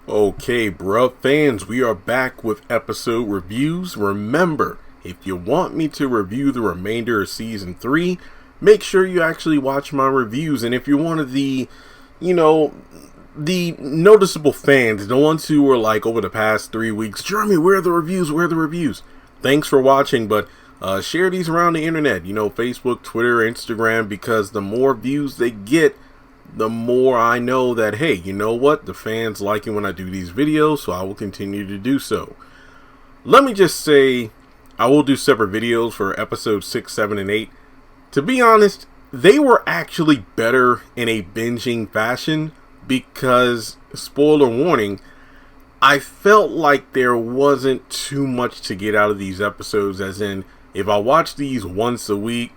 Okay, bruh fans, we are back with episode reviews. Remember, if you want me to review the remainder of season 3, make sure you actually watch my reviews. And if you're one of the, the noticeable fans, the ones who were like over the past 3 weeks, Jeremy, where are the reviews? Where are the reviews? Thanks for watching, but share these around the internet, Facebook, Twitter, Instagram, because the more views they get, the more I know that, hey, you know what? The fans like it when I do these videos, so I will continue to do so. Let me just say, I will do separate videos for episodes 6, 7, and 8. To be honest, they were actually better in a binging fashion because, spoiler warning, I felt like there wasn't too much to get out of these episodes, as in, if I watch these once a week,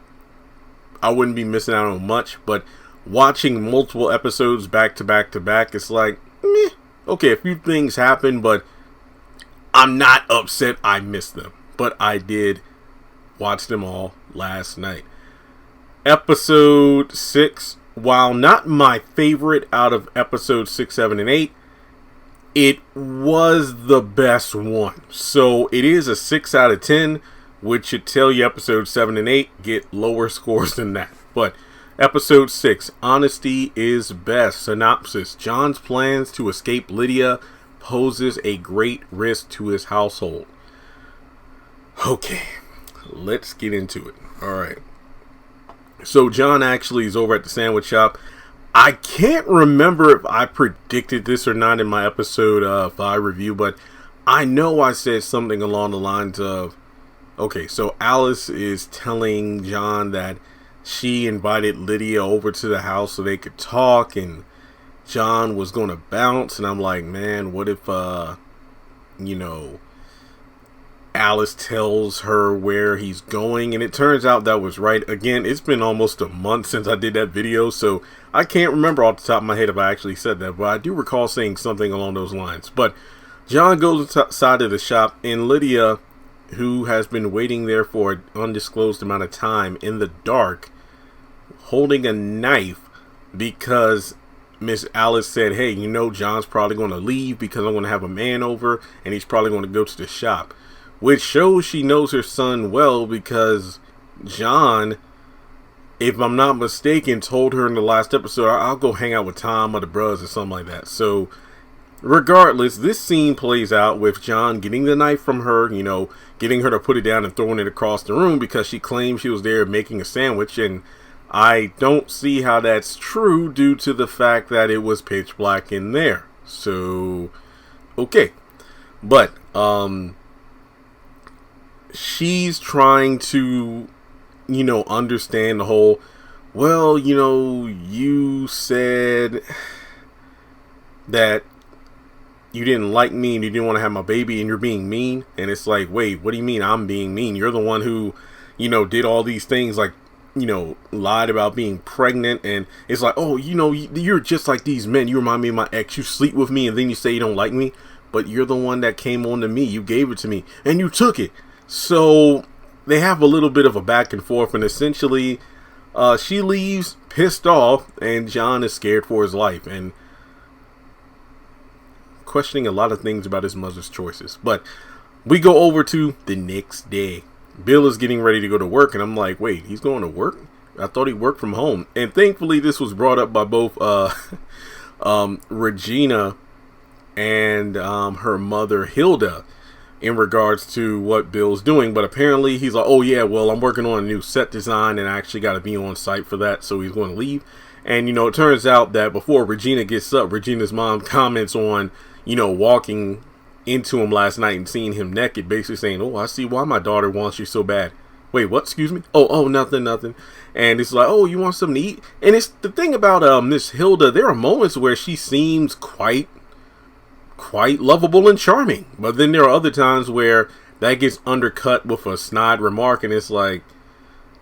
I wouldn't be missing out on much, but watching multiple episodes back to back to back, it's like, meh. Okay, a few things happen, but I'm not upset I missed them. But I did watch them all last night. Episode 6, while not my favorite out of episodes 6, 7, and 8, it was the best one. So it is a 6 out of 10, which should tell you episodes 7 and 8 get lower scores than that. But Episode 6, Honesty is Best. Synopsis: John's plans to escape Lydia poses a great risk to his household. Okay, let's get into it. Alright. So John actually is over at the sandwich shop. I can't remember if I predicted this or not in my episode 5 review, but I know I said something along the lines of, okay, so Alice is telling John that she invited Lydia over to the house so they could talk, and John was going to bounce, and I'm like, man, what if, Alice tells her where he's going? And it turns out that was right. Again, it's been almost a month since I did that video, so I can't remember off the top of my head if I actually said that, but I do recall saying something along those lines. But John goes outside of the shop, and Lydia, who has been waiting there for an undisclosed amount of time in the dark, holding a knife, because Miss Alice said, hey, John's probably going to leave because I'm going to have a man over and he's probably going to go to the shop, which shows she knows her son well, because John, if I'm not mistaken, told her in the last episode, I'll go hang out with Tom or the bros or something like that. So regardless, this scene plays out with John getting the knife from her, getting her to put it down and throwing it across the room because she claimed she was there making a sandwich, and I don't see how that's true due to the fact that it was pitch black in there. So, okay. But, she's trying to, understand the whole, well, you said that you didn't like me and you didn't want to have my baby and you're being mean. And it's like, wait, what do you mean I'm being mean? You're the one who, did all these things, like, lied about being pregnant. And it's like, oh, you're just like these men. You remind me of my ex. You sleep with me and then you say you don't like me, but you're the one that came on to me. You gave it to me and you took it. So they have a little bit of a back and forth, and essentially she leaves pissed off, and John is scared for his life and questioning a lot of things about his mother's choices. But we go over to the next day. Bill is getting ready to go to work, and I'm like, wait, he's going to work? I thought he worked from home. And thankfully this was brought up by both Regina and her mother Hilda in regards to what Bill's doing. But apparently he's like, oh yeah, well, I'm working on a new set design and I actually got to be on site for that, so he's going to leave. And it turns out that before Regina gets up, Regina's mom comments on walking into him last night and seeing him naked, basically saying, oh, I see why my daughter wants you so bad. Wait, what? Excuse me? Oh, nothing. And it's like, oh, you want something to eat? And it's the thing about Miss Hilda, there are moments where she seems quite lovable and charming, but then there are other times where that gets undercut with a snide remark, and it's like,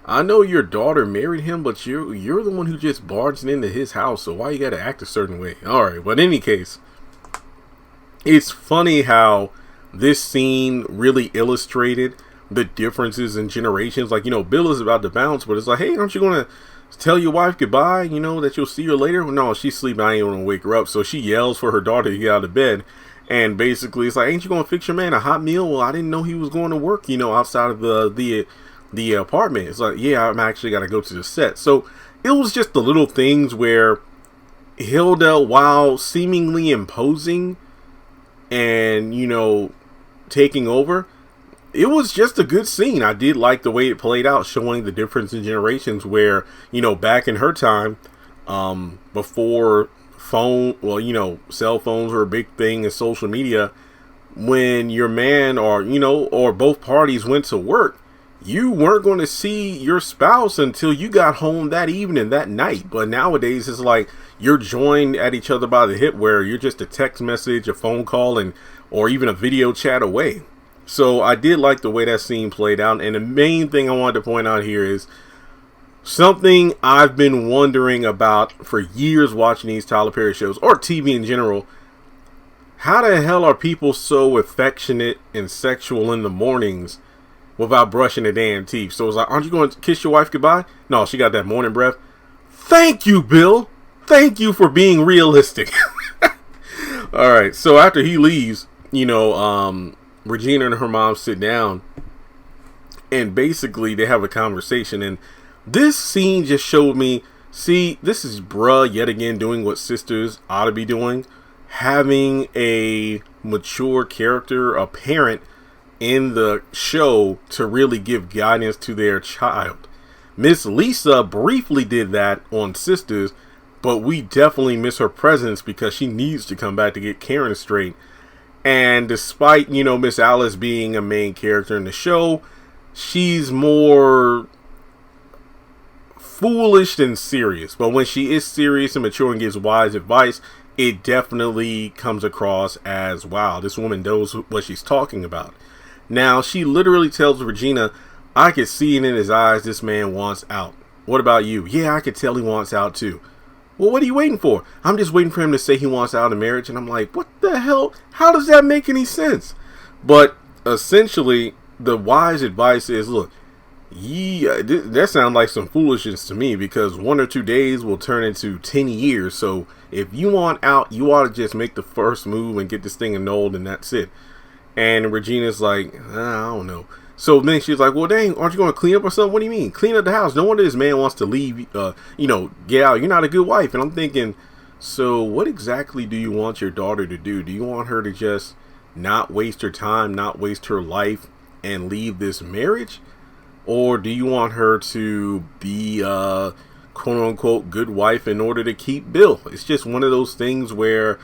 I know your daughter married him, but you're the one who just barged into his house, so why you gotta act a certain way? Alright, but in any case, it's funny how this scene really illustrated the differences in generations. Like, Bill is about to bounce, but it's like, hey, aren't you gonna tell your wife goodbye, that you'll see her later. No, she's sleeping. I ain't gonna wake her up. So she yells for her daughter to get out of bed. And basically, it's like, ain't you gonna fix your man a hot meal? Well, I didn't know he was going to work, outside of the apartment. It's like, yeah, I'm actually gotta go to the set. So it was just the little things where Hilda, while seemingly imposing and, taking over, it was just a good scene. I did like the way it played out, showing the difference in generations where, back in her time, before cell phones were a big thing and social media, when your man or both parties went to work, you weren't going to see your spouse until you got home that evening, that night. But nowadays, it's like you're joined at each other by the hip, where you're just a text message, a phone call, or even a video chat away. So I did like the way that scene played out. And the main thing I wanted to point out here is something I've been wondering about for years watching these Tyler Perry shows, or TV in general. How the hell are people so affectionate and sexual in the mornings without brushing their damn teeth? So it's like, aren't you going to kiss your wife goodbye? No, she got that morning breath. Thank you, Bill. Thank you for being realistic. All right. So after he leaves, Regina and her mom sit down, and basically they have a conversation. And this scene just showed me, see, this is bruh yet again doing what sisters ought to be doing. Having a mature character, a parent in the show to really give guidance to their child. Miss Lisa briefly did that on Sisters, but we definitely miss her presence because she needs to come back to get Karen straight. And despite, Miss Alice being a main character in the show, she's more foolish than serious. But when she is serious and mature and gives wise advice, it definitely comes across as, wow, this woman knows what she's talking about. Now, she literally tells Regina, I could see it in his eyes, this man wants out. What about you? Yeah, I could tell he wants out too. Well, what are you waiting for? I'm just waiting for him to say he wants out of marriage. And I'm like, what the hell? How does that make any sense? But essentially, the wise advice is, look, that sounds like some foolishness to me, because 1 or 2 days will turn into 10 years. So if you want out, you ought to just make the first move and get this thing annulled, and that's it. And Regina's like, I don't know. So then she's like, well, dang, aren't you going to clean up or something? What do you mean? Clean up the house. No wonder this man wants to leave, get out. You're not a good wife. And I'm thinking, so what exactly do you want your daughter to do? Do you want her to just not waste her time, not waste her life, and leave this marriage? Or do you want her to be a quote-unquote good wife in order to keep Bill? It's just one of those things where,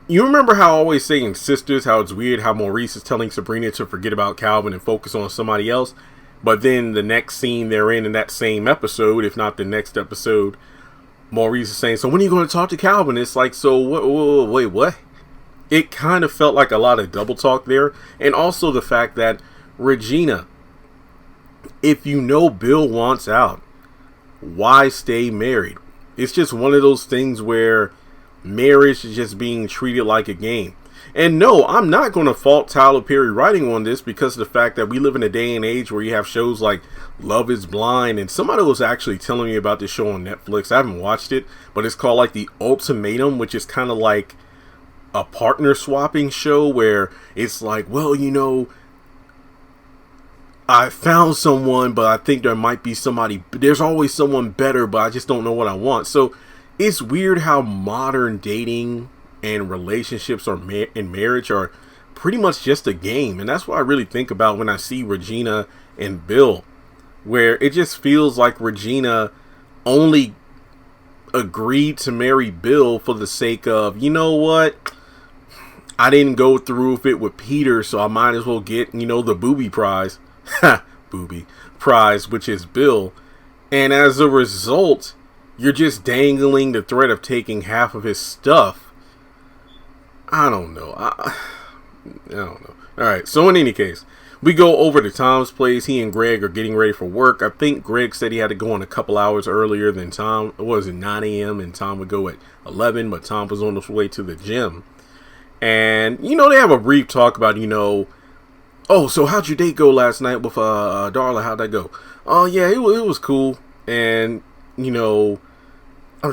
you remember how I always say in Sisters, how it's weird how Maurice is telling Sabrina to forget about Calvin and focus on somebody else. But then the next scene they're in that same episode, if not the next episode, Maurice is saying, so when are you going to talk to Calvin? It's like, so wait, what? It kind of felt like a lot of double talk there. And also the fact that Regina, if you know Bill wants out, why stay married? It's just one of those things where marriage is just being treated like a game. And no, I'm not going to fault Tyler Perry writing on this, because of the fact that we live in a day and age where you have shows like Love is Blind, and somebody was actually telling me about this show on Netflix. I haven't watched it, but it's called like The Ultimatum, which is kind of like a partner swapping show where it's like, well, I found someone, but I think there might be somebody, there's always someone better, but I just don't know what I want. So it's weird how modern dating and relationships in marriage are pretty much just a game. And that's what I really think about when I see Regina and Bill, where it just feels like Regina only agreed to marry Bill for the sake of, you know what? I didn't go through with it with Peter, so I might as well get, the booby prize. Booby prize, which is Bill. And as a result, you're just dangling the threat of taking half of his stuff. I don't know. I don't know. Alright, so in any case, we go over to Tom's place. He and Greg are getting ready for work. I think Greg said he had to go in a couple hours earlier than Tom. It was 9 a.m. and Tom would go at 11, but Tom was on his way to the gym. And, they have a brief talk about, oh, so how'd your date go last night with Darla? How'd that go? Oh, yeah, it was cool. And I'm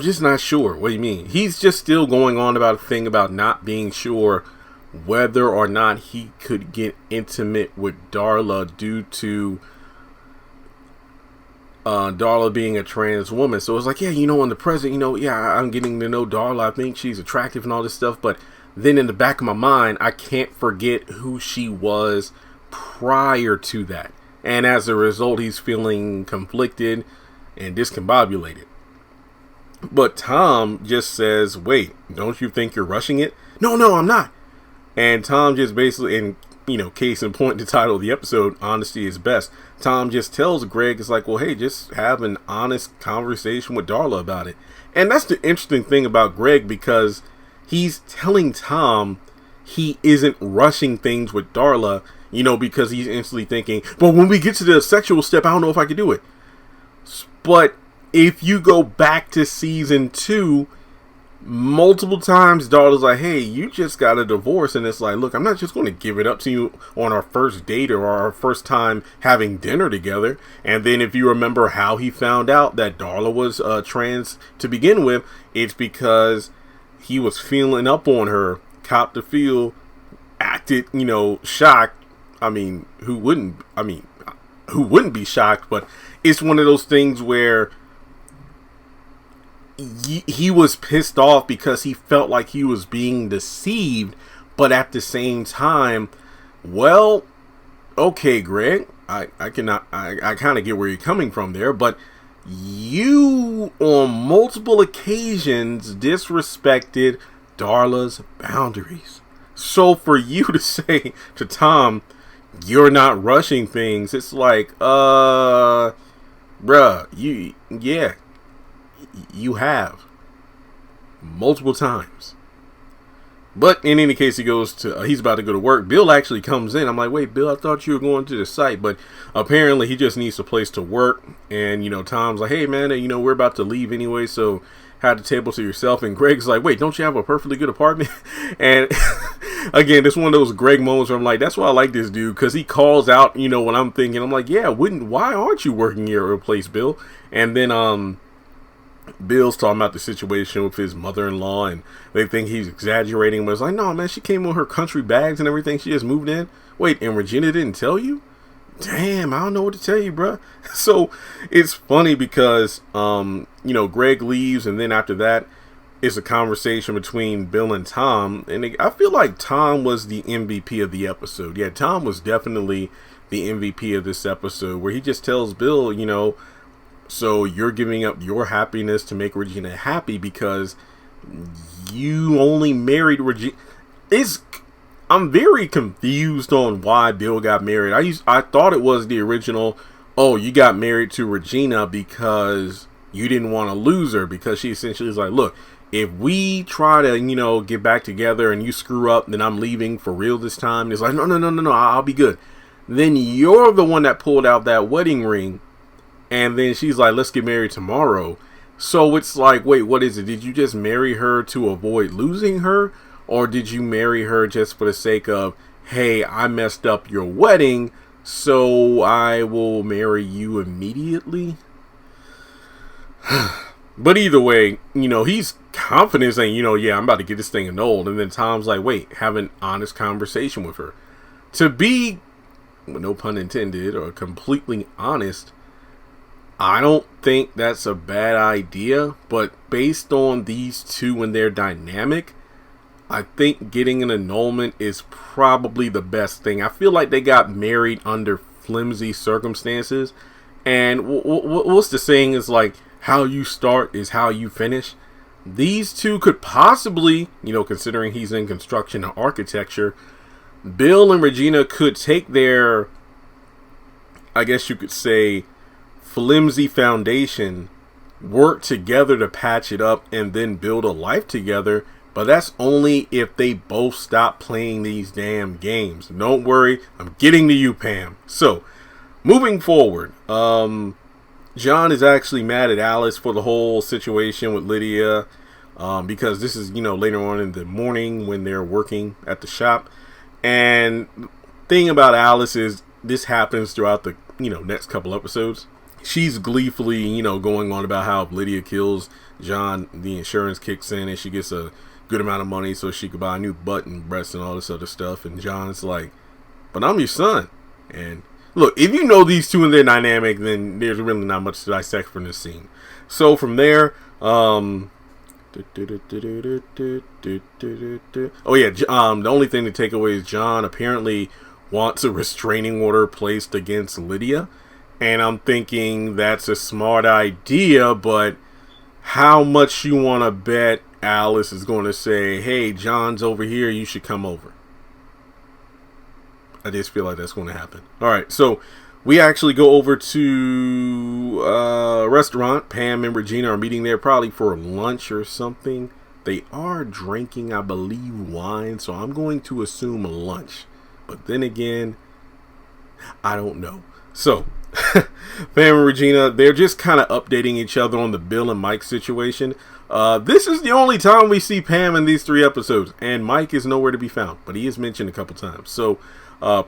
just not sure. What do you mean? He's just still going on about a thing about not being sure whether or not he could get intimate with Darla due to Darla being a trans woman. So it's like, yeah, in the present, I'm getting to know Darla. I think she's attractive and all this stuff. But then in the back of my mind, I can't forget who she was prior to that. And as a result, he's feeling conflicted and discombobulated. But Tom just says, wait, don't you think you're rushing it? No, I'm not. And Tom just basically, and case in point, the title of the episode, Honesty is Best. Tom just tells Greg, it's like, well, hey, just have an honest conversation with Darla about it. And that's the interesting thing about Greg, because he's telling Tom he isn't rushing things with Darla, because he's instantly thinking, but when we get to the sexual step, I don't know if I can do it. But if you go back to season 2, multiple times Darla's like, hey, you just got a divorce, and it's like, look, I'm not just going to give it up to you on our first date or our first time having dinner together. And then if you remember how he found out that Darla was trans to begin with, it's because he was feeling up on her, copped the feel, acted, shocked. I mean, who wouldn't be shocked? But it's one of those things where he was pissed off because he felt like he was being deceived, but at the same time, well, okay, Greg, I kind of get where you're coming from there, but you on multiple occasions disrespected Darla's boundaries. So for you to say to Tom, you're not rushing things, it's like, bruh, you have multiple times. But in any case, he's about to go to work. Bill actually comes in. I'm like, wait, Bill, I thought you were going to the site, but apparently he just needs a place to work. And Tom's like, hey man, we're about to leave anyway, so have the table to yourself. And Greg's like, wait, don't you have a perfectly good apartment? And again, it's one of those Greg moments where I'm like, that's why I like this dude, because he calls out when I'm thinking, I'm like, yeah, why aren't you working here at a place, Bill? And then Bill's talking about the situation with his mother-in-law, and they think he's exaggerating, but it's like, no man, she came with her country bags and everything, she just moved in. Wait, and Regina didn't tell you? Damn, I don't know what to tell you, bruh. So it's funny because Greg leaves, and then after that it's a conversation between Bill and Tom, and I feel like Tom was the MVP of the episode. Yeah, Tom was definitely the MVP of this episode, where he just tells Bill, so you're giving up your happiness to make Regina happy because you only married Regina. I'm very confused on why Bill got married. I thought it was the original, oh, you got married to Regina because you didn't want to lose her, because she essentially is like, look, if we try to, get back together and you screw up, then I'm leaving for real this time. And it's like, no, I'll be good. Then you're the one that pulled out that wedding ring. And then she's like, let's get married tomorrow. So it's like, wait, what is it? Did you just marry her to avoid losing her? Or did you marry her just for the sake of, hey, I messed up your wedding, so I will marry you immediately? But either way, he's confident saying, yeah, I'm about to get this thing annulled. And then Tom's like, wait, have an honest conversation with her. To be, no pun intended, or completely honest, I don't think that's a bad idea, but based on these two and their dynamic, I think getting an annulment is probably the best thing. I feel like they got married under flimsy circumstances, and what's the saying is like, how you start is how you finish. These two could possibly, considering he's in construction and architecture, Bill and Regina could take their, I guess you could say, flimsy foundation, work together to patch it up, and then build a life together. But that's only if they both stop playing these damn games. Don't worry, I'm getting to you, Pam. So, moving forward, John is actually mad at Alice for the whole situation with Lydia, because this is, later on in the morning when they're working at the shop. And thing about Alice is this happens throughout the, next couple episodes. she's gleefully, going on about how if Lydia kills John, the insurance kicks in and she gets a good amount of money so she could buy a new butt and breasts and all this other stuff. And John's like, but I'm your son. And look, if you know these two and their dynamic, then there's really not much to dissect from this scene. So from there, the only thing to take away is John apparently wants a restraining order placed against Lydia. And I'm thinking that's a smart idea, but how much you want to bet Alice is going to say, hey, John's over here, you should come over? I just feel like that's going to happen. All right, so we actually go over to a restaurant. Pam and Regina are meeting there probably for lunch or something. They are drinking, I believe, wine, so I'm going to assume lunch. But then again, I don't know. So, Pam and Regina, they're just kind of updating each other on the Bill and Mike situation. This is the only time we see Pam in these 3 episodes, and Mike is nowhere to be found, but he is mentioned a couple times. So,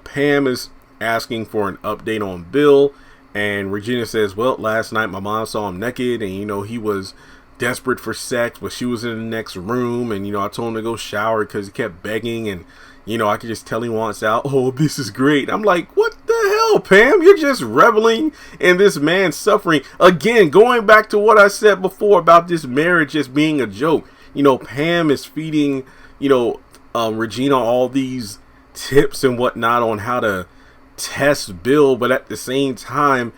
Pam is asking for an update on Bill, and Regina says, well, last night my mom saw him naked, and, he was desperate for sex, but she was in the next room, and, I told him to go shower because he kept begging, and, I could just tell he wants out. Oh, this is great. I'm like, what the hell, Pam? You're just reveling in this man's suffering. Again, going back to what I said before about this marriage just being a joke. Pam is feeding, Regina all these tips and whatnot on how to test Bill, but at the same time,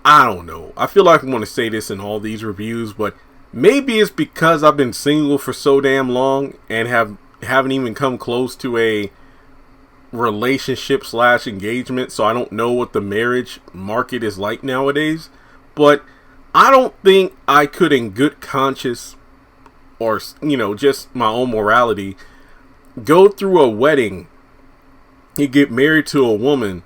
I don't know. I feel like I want to say this in all these reviews, but maybe it's because I've been single for so damn long and haven't even come close to a relationship / engagement, so I don't know what the marriage market is like nowadays. But I don't think I could in good conscience or just my own morality go through a wedding and get married to a woman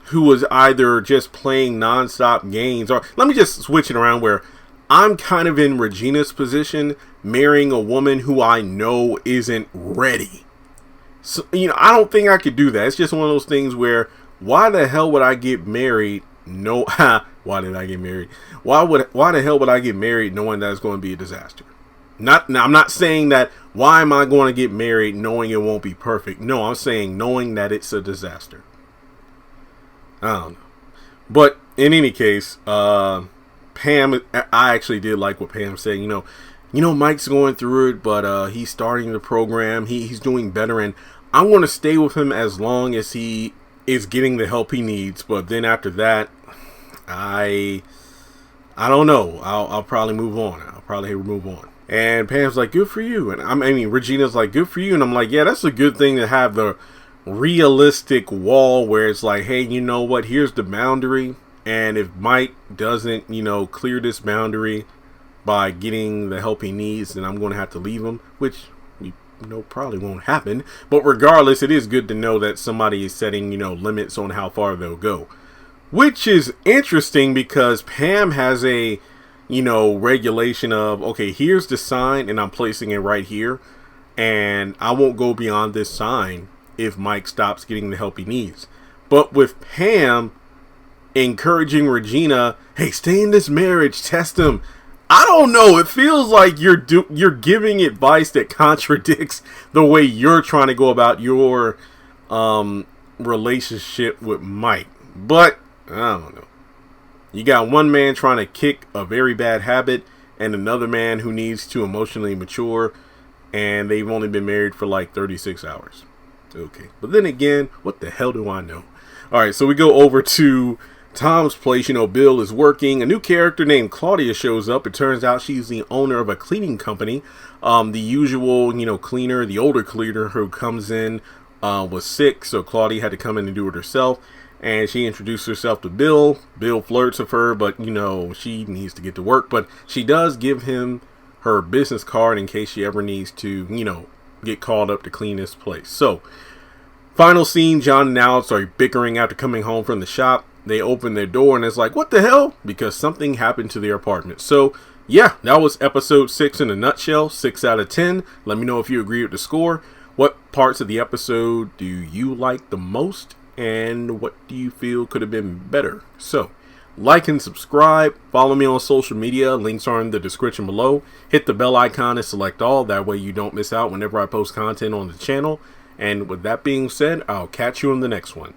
who was either just playing nonstop games, or let me just switch it around where I'm kind of in Regina's position, marrying a woman who I know isn't ready. So, I don't think I could do that. It's just one of those things where, why the hell would I get married? Why did I get married? Why the hell would I get married knowing that it's going to be a disaster? Now, I'm not saying that, why am I going to get married knowing it won't be perfect? No, I'm saying knowing that it's a disaster. I don't know. But in any case, Pam, I actually did like what Pam said. Mike's going through it, but he's starting the program. He's doing better, and I'm going to stay with him as long as he is getting the help he needs. But then after that, I don't know. I'll probably move on. And Pam's like, good for you. And Regina's like, good for you. And I'm like, yeah, that's a good thing to have the realistic wall where it's like, hey, you know what? Here's the boundary. And if Mike doesn't, clear this boundary by getting the help he needs, then I'm going to have to leave him, which probably won't happen. But regardless, it is good to know that somebody is setting, limits on how far they'll go. Which is interesting because Pam has a, regulation of, okay, here's the sign and I'm placing it right here. And I won't go beyond this sign if Mike stops getting the help he needs. But with Pam encouraging Regina, hey, stay in this marriage, test him. I don't know. It feels like you're giving advice that contradicts the way you're trying to go about your relationship with Mike. But I don't know. You got one man trying to kick a very bad habit and another man who needs to emotionally mature, and they've only been married for like 36 hours. Okay. But then again, what the hell do I know? All right, so we go over to Tom's place. Bill is working. A new character named Claudia shows up. It turns out she's the owner of a cleaning company. The usual, cleaner, the older cleaner who comes in was sick, so Claudia had to come in and do it herself. And she introduced herself to Bill. Bill flirts with her, but, she needs to get to work. But she does give him her business card in case she ever needs to, get called up to clean this place. So, final scene, John and Alice are bickering after coming home from the shop. They open their door and it's like, what the hell? Because something happened to their apartment. So, yeah, that was episode 6 in a nutshell. 6 out of 10. Let me know if you agree with the score. What parts of the episode do you like the most? and what do you feel could have been better? So, like and subscribe, follow me on social media, links are in the description below. Hit the bell icon and select all, that way you don't miss out whenever I post content on the channel. And with that being said, I'll catch you in the next one.